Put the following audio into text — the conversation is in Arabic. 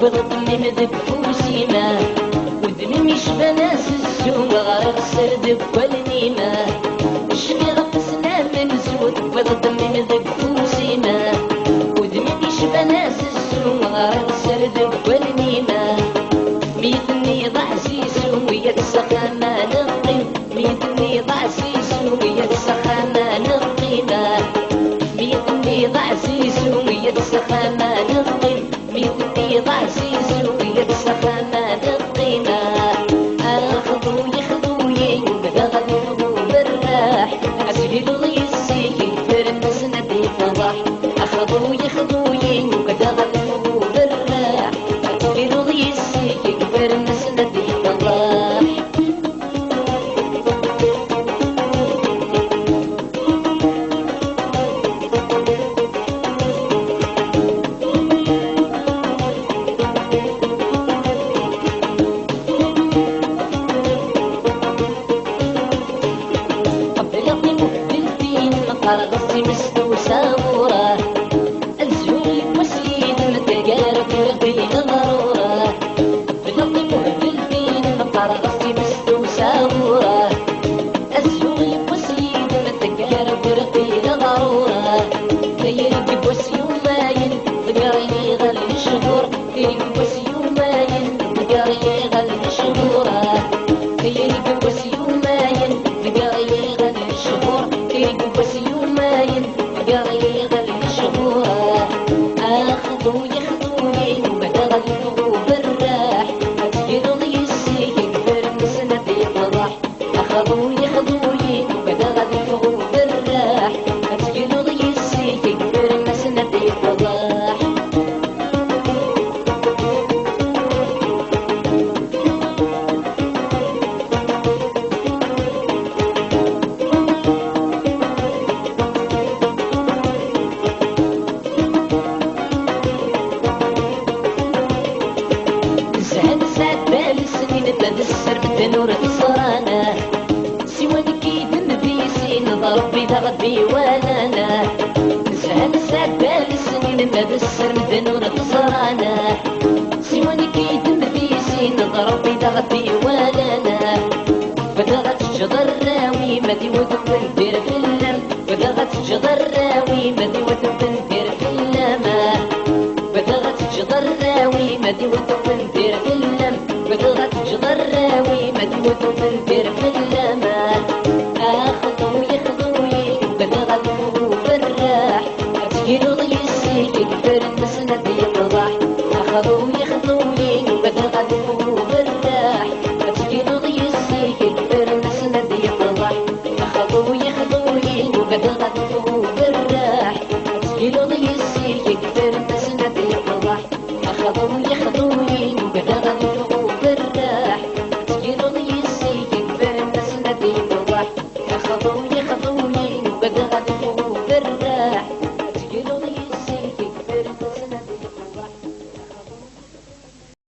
بضمي مذب وسيمة ودمي مش بناس السوق غير السرد والنيمة شفي غطسنا من زود بضمي مذب وسيمة ودمي مش بناس السوق غير السرد والنيمة ميتني ضع سيسو ويا السخامة نقيم ميتني ضع سيسو ويا السخامة نقيمة ميتني ضع سيسو ويا السخامة نقيم ميتني ضع سيسو ويا السخامة نقيمة خذوي خذوي وبدا غادي بالراح عسلي ضيسي كيف الناس نبي فضح خذوي خذوي وبدا غادي بالراح عسلي ضيسي كيف الناس نبي فضح راسي مستوسى وراه الزوي وسيد متقارب ربي ضرورة بلطي مهبل فين مقطع راسي مستوسى وراه الزوي وسيد متقارب ربي ضرورة كيرقب وسيوماين ذكري غالي شهور كيرقب وسيوماين ذكري غالي شهورة كيرقب وسيوماين ذكري غالي شهور كيرقب وسيوماين قري غالي شهورة خذوي خذوي وبدا غادي بالراح تقرضي السيك كبر نسنا في فضح خذوي خذوي وبدا غادي بالراح تقرضي السيك كبر نسنا في فضح بلاد السر بنور صرانا سوى كيد مبيسين ضربي ضربي وانا نسهل سعد بالسنين بلاد السر بنور صرانا سوى كيد مبيسين ضربي ضربي وانا بدغت الشجر راوي مدي ودفن دير في اللم بدغت الشجر راوي مدي ودفن دير في اللم بدغت الشجر راوي مدي ودفن دير في اللم بدغت الشجر راوي مدي ودفن دير في اللم خذوي خذوي بدغت بالراح تقرضي السيك كبر النسنا بيفضح خذوي خذوي بدغت بالراح تقرضي السيك كبر النسنا بيفضح خذوي خذوي وبدغت بالراح تقرضي السيك كبر النسنا بيفضح خذوي خذوي وبدغت بالراح تقرضي السيك كبر النسنا بيفضح خذوي